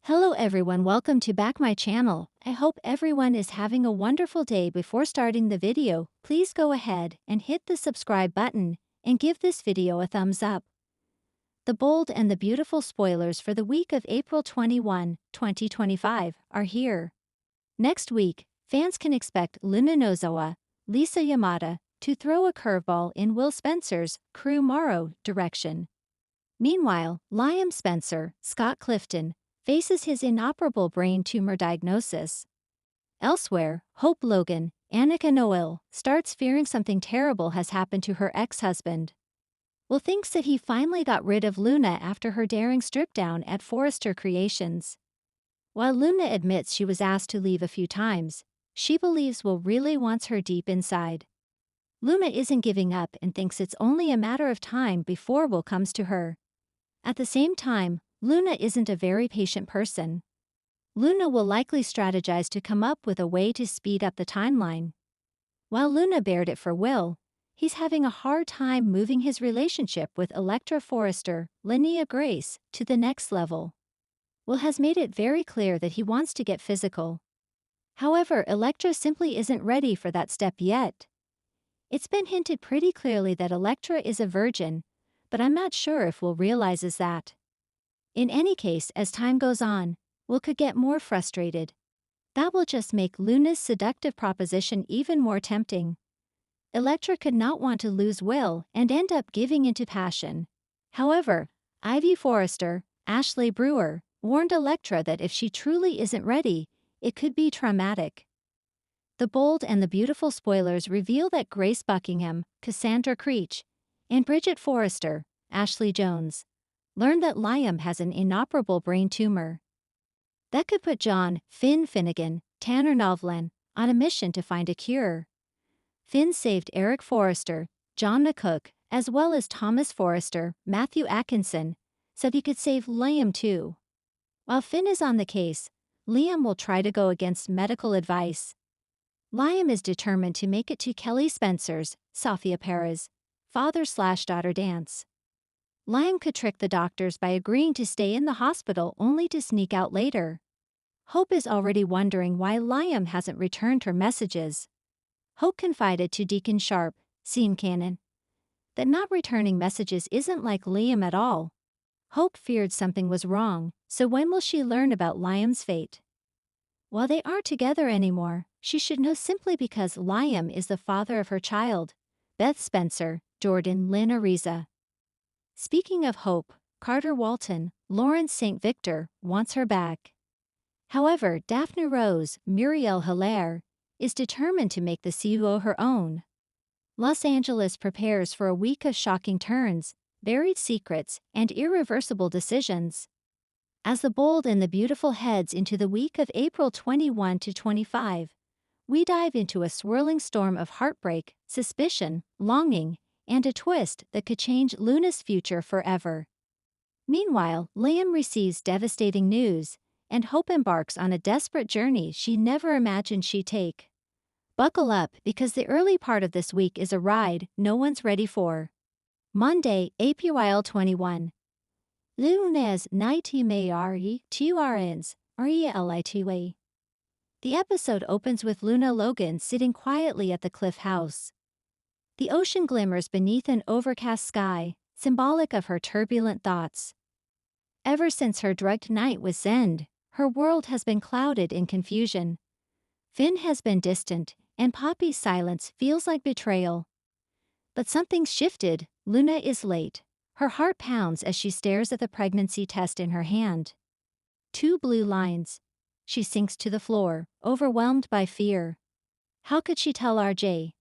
Hello everyone, welcome to back my channel. I hope everyone is having a wonderful day. Before starting the video, please go ahead and hit the subscribe button and give this video a thumbs up. The bold and the beautiful spoilers for the week of April 21, 2025 are here. Next week, fans can expect Luna Nozawa, Lisa Yamada, to throw a curveball in Will Spencer's Crew Morrow direction. Meanwhile, Liam Spencer, Scott Clifton, faces his inoperable brain tumor diagnosis. Elsewhere, Hope Logan, Annika Noel, starts fearing something terrible has happened to her ex-husband. Will thinks that he finally got rid of Luna after her daring strip down at Forrester Creations. While Luna admits she was asked to leave a few times, she believes Will really wants her deep inside. Luna isn't giving up and thinks it's only a matter of time before Will comes to her. At the same time, Luna isn't a very patient person. Luna will likely strategize to come up with a way to speed up the timeline. While Luna bared it for Will, he's having a hard time moving his relationship with Elektra Forrester, Linnea Grace, to the next level. Will has made it very clear that he wants to get physical. However, Elektra simply isn't ready for that step yet. It's been hinted pretty clearly that Elektra is a virgin, but I'm not sure if Will realizes that. In any case, as time goes on, Will could get more frustrated. That will just make Luna's seductive proposition even more tempting. Elektra could not want to lose Will and end up giving into passion. However, Ivy Forrester, Ashley Brewer, warned Elektra that if she truly isn't ready, it could be traumatic. The bold and the beautiful spoilers reveal that Grace Buckingham, Cassandra Creech, and Bridget Forrester, Ashley Jones, learned that Liam has an inoperable brain tumor. That could put John, Finn Finnegan, Tanner Novlan, on a mission to find a cure. Finn saved Eric Forrester, John McCook, as well as Thomas Forrester, Matthew Atkinson, so he could save Liam too. While Finn is on the case, Liam will try to go against medical advice. Liam is determined to make it to Kelly Spencer's, Sophia Perez, father/daughter dance. Liam could trick the doctors by agreeing to stay in the hospital only to sneak out later. Hope is already wondering why Liam hasn't returned her messages. Hope confided to Deacon Sharp, Scene Canon, that not returning messages isn't like Liam at all. Hope feared something was wrong, so when will she learn about Liam's fate? While they aren't together anymore, she should know simply because Liam is the father of her child, Beth Spencer, Jordan Lynn Ariza. Speaking of Hope, Carter Walton, Lawrence St. Victor, wants her back. However, Daphne Rose, Muriel Hilaire, is determined to make the CEO her own. Los Angeles prepares for a week of shocking turns, buried secrets, and irreversible decisions. As the bold and the beautiful heads into the week of April 21 to 25, we dive into a swirling storm of heartbreak, suspicion, longing, and a twist that could change Luna's future forever. Meanwhile, Liam receives devastating news, and Hope embarks on a desperate journey she never imagined she'd take. Buckle up because the early part of this week is a ride no one's ready for. Monday, April 21. Lunes nightmare turns realityway. The episode opens with Luna Logan sitting quietly at the Cliff House. The ocean glimmers beneath an overcast sky, symbolic of her turbulent thoughts. Ever since her drugged night with Zend, her world has been clouded in confusion. Finn has been distant, and Poppy's silence feels like betrayal. But something's shifted. Luna is late. Her heart pounds as she stares at the pregnancy test in her hand. Two blue lines. She sinks to the floor, overwhelmed by fear. How could she tell RJ?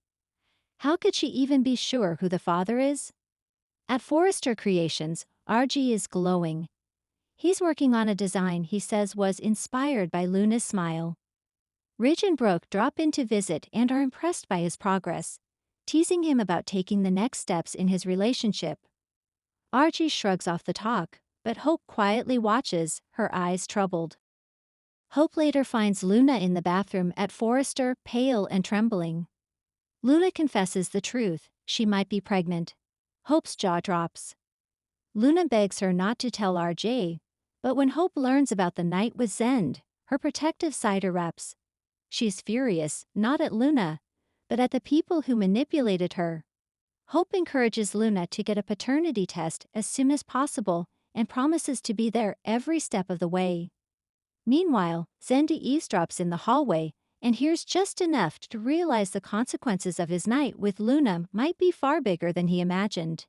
How could she even be sure who the father is? At Forrester Creations, RJ is glowing. He's working on a design he says was inspired by Luna's smile. Ridge and Brooke drop in to visit and are impressed by his progress, teasing him about taking the next steps in his relationship. RJ shrugs off the talk, but Hope quietly watches, her eyes troubled. Hope later finds Luna in the bathroom at Forrester, pale and trembling. Luna confesses the truth, she might be pregnant. Hope's jaw drops. Luna begs her not to tell RJ, But when Hope learns about the night with Zend, her protective side erupts. She's furious, not at Luna, but at the people who manipulated her. Hope encourages Luna to get a paternity test as soon as possible and promises to be there every step of the way. Meanwhile, Zendi eavesdrops in the hallway and hears just enough to realize the consequences of his night with Luna might be far bigger than he imagined.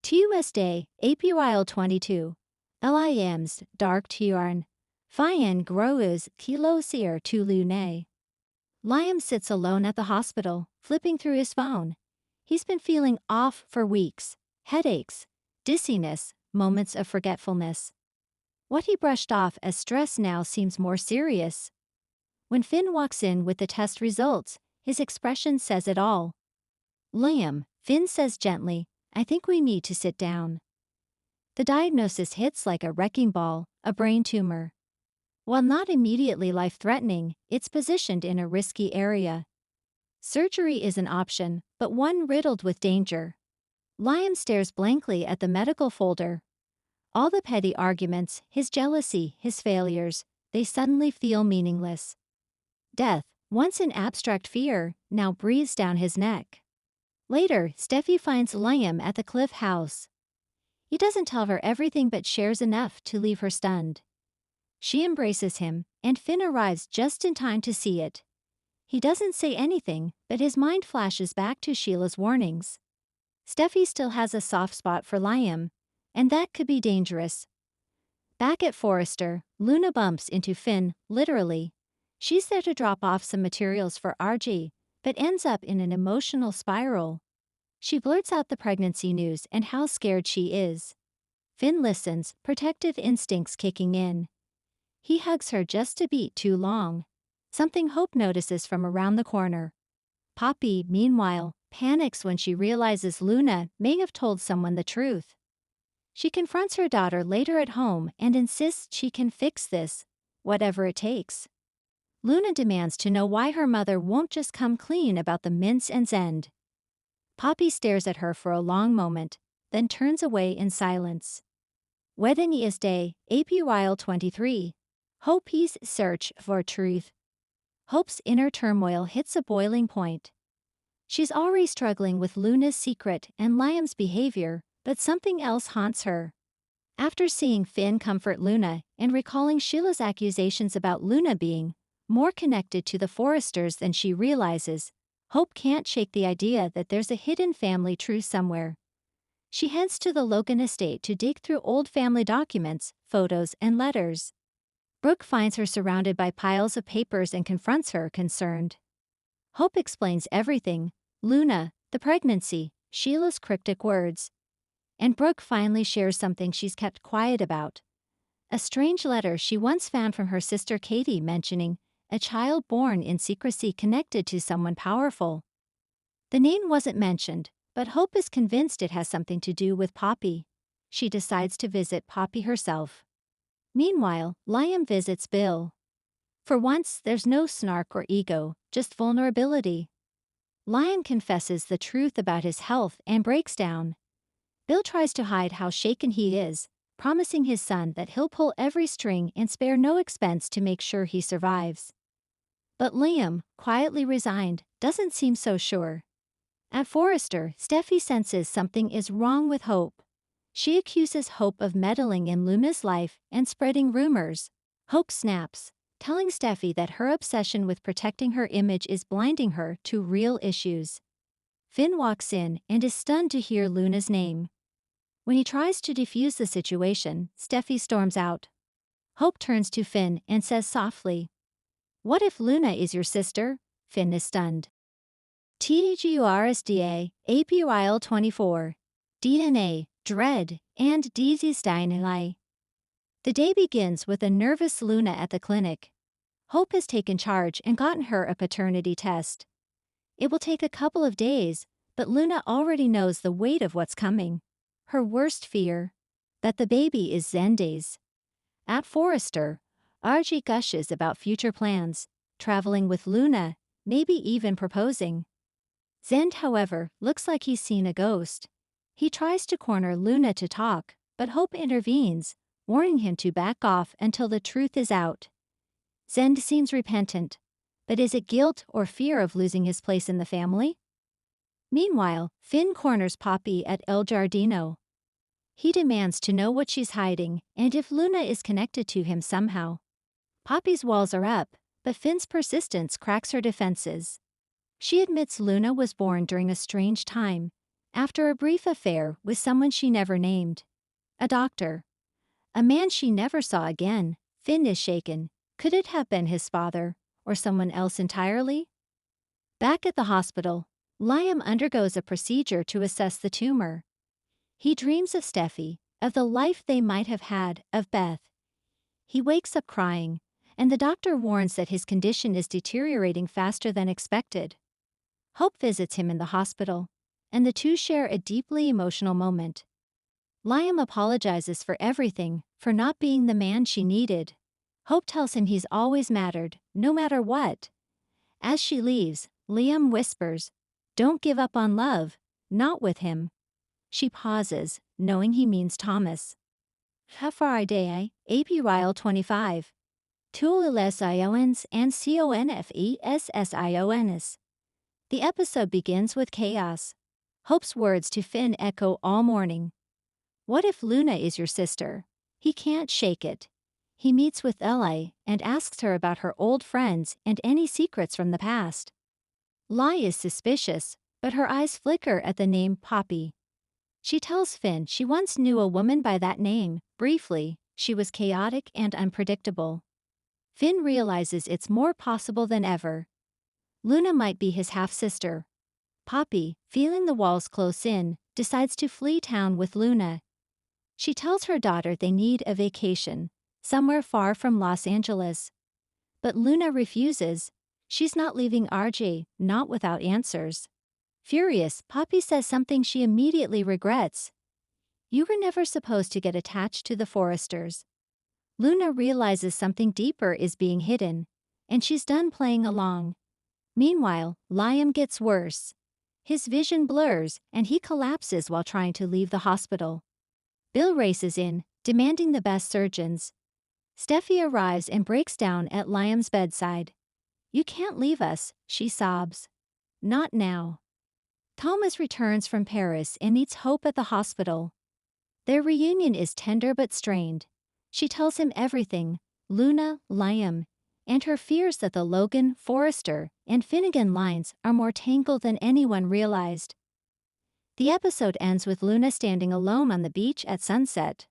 Tuesday, April 22. Liam's dark tuarn. Fian grows kilosier to Lune. Liam sits alone at the hospital, flipping through his phone. He's been feeling off for weeks. Headaches, dizziness, moments of forgetfulness. What he brushed off as stress now seems more serious. When Finn walks in with the test results, his expression says it all. Liam, Finn says gently, I think we need to sit down. The diagnosis hits like a wrecking ball, a brain tumor. While not immediately life-threatening, it's positioned in a risky area. Surgery is an option, but one riddled with danger. Liam stares blankly at the medical folder. All the petty arguments, his jealousy, his failures, they suddenly feel meaningless. Death, once an abstract fear, now breathes down his neck. Later, Steffi finds Liam at the Cliff house. He doesn't tell her everything but shares enough to leave her stunned. She embraces him, and Finn arrives just in time to see it. He doesn't say anything, but his mind flashes back to Sheila's warnings. Steffi still has a soft spot for Liam, and that could be dangerous. Back at Forrester, Luna bumps into Finn, literally. She's there to drop off some materials for RG, but ends up in an emotional spiral. She blurts out the pregnancy news and how scared she is. Finn listens, protective instincts kicking in. He hugs her just a beat too long. Something Hope notices from around the corner. Poppy, meanwhile, panics when she realizes Luna may have told someone the truth. She confronts her daughter later at home and insists she can fix this, whatever it takes. Luna demands to know why her mother won't just come clean about the mince and Zend. Poppy stares at her for a long moment, then turns away in silence. Wednesday, April 23. Hope's search for truth. Hope's inner turmoil hits a boiling point. She's already struggling with Luna's secret and Liam's behavior, but something else haunts her. After seeing Finn comfort Luna and recalling Sheila's accusations about Luna being more connected to the Forresters than she realizes, Hope can't shake the idea that there's a hidden family truth somewhere. She heads to the Logan estate to dig through old family documents, photos, and letters. Brooke finds her surrounded by piles of papers and confronts her, concerned. Hope explains everything: Luna, the pregnancy, Sheila's cryptic words. And Brooke finally shares something she's kept quiet about. A strange letter she once found from her sister Katie mentioning a child born in secrecy connected to someone powerful. The name wasn't mentioned, but Hope is convinced it has something to do with Poppy. She decides to visit Poppy herself. Meanwhile, Liam visits Bill. For once, there's no snark or ego, just vulnerability. Liam confesses the truth about his health and breaks down. Bill tries to hide how shaken he is, promising his son that he'll pull every string and spare no expense to make sure he survives. But Liam, quietly resigned, doesn't seem so sure. At Forrester, Steffi senses something is wrong with Hope. She accuses Hope of meddling in Luna's life and spreading rumors. Hope snaps, telling Steffi that her obsession with protecting her image is blinding her to real issues. Finn walks in and is stunned to hear Luna's name. When he tries to defuse the situation, Steffi storms out. Hope turns to Finn and says softly, "What if Luna is your sister?" Finn is stunned. TGURSDA, April 24. DNA, Dread, and Dizzy. The day begins with a nervous Luna at the clinic. Hope has taken charge and gotten her a paternity test. It will take a couple of days, but Luna already knows the weight of what's coming. Her worst fear: that the baby is Zende's. At Forrester, RG gushes about future plans, traveling with Luna, maybe even proposing. Zend, however, looks like he's seen a ghost. He tries to corner Luna to talk, but Hope intervenes, warning him to back off until the truth is out. Zend seems repentant, but is it guilt or fear of losing his place in the family? Meanwhile, Finn corners Poppy at El Giardino. He demands to know what she's hiding and if Luna is connected to him somehow. Poppy's walls are up, but Finn's persistence cracks her defenses. She admits Luna was born during a strange time, after a brief affair with someone she never named. A doctor. A man she never saw again. Finn is shaken. Could it have been his father, or someone else entirely? Back at the hospital, Liam undergoes a procedure to assess the tumor. He dreams of Steffi, of the life they might have had, of Beth. He wakes up crying, and the doctor warns that his condition is deteriorating faster than expected. Hope visits him in the hospital, and the two share a deeply emotional moment. Liam apologizes for everything, for not being the man she needed. Hope tells him he's always mattered, no matter what. As she leaves, Liam whispers, "Don't give up on love, not with him." She pauses, knowing he means Thomas. Friday, April 25. Tulilesions and Confessions. The episode begins with chaos. Hope's words to Finn echo all morning. What if Luna is your sister? He can't shake it. He meets with Eli and asks her about her old friends and any secrets from the past. Lai is suspicious, but her eyes flicker at the name Poppy. She tells Finn she once knew a woman by that name. Briefly, she was chaotic and unpredictable. Finn realizes it's more possible than ever. Luna might be his half-sister. Poppy, feeling the walls close in, decides to flee town with Luna. She tells her daughter they need a vacation, somewhere far from Los Angeles. But Luna refuses. She's not leaving RJ, not without answers. Furious, Poppy says something she immediately regrets. You were never supposed to get attached to the Forresters. Luna realizes something deeper is being hidden, and she's done playing along. Meanwhile, Liam gets worse. His vision blurs, and he collapses while trying to leave the hospital. Bill races in, demanding the best surgeons. Steffi arrives and breaks down at Liam's bedside. You can't leave us, she sobs. Not now. Thomas returns from Paris and meets Hope at the hospital. Their reunion is tender but strained. She tells him everything, Luna, Liam, and her fears that the Logan, Forrester, and Finnegan lines are more tangled than anyone realized. The episode ends with Luna standing alone on the beach at sunset.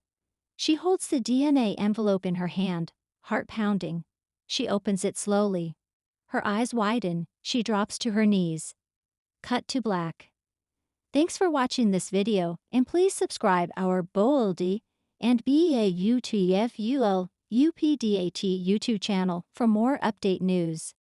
She holds the DNA envelope in her hand, heart pounding. She opens it slowly. Her eyes widen, she drops to her knees. Cut to black. Thanks for watching this video, and please subscribe our Bold and BAUTFUL UPDAT YouTube channel for more update news.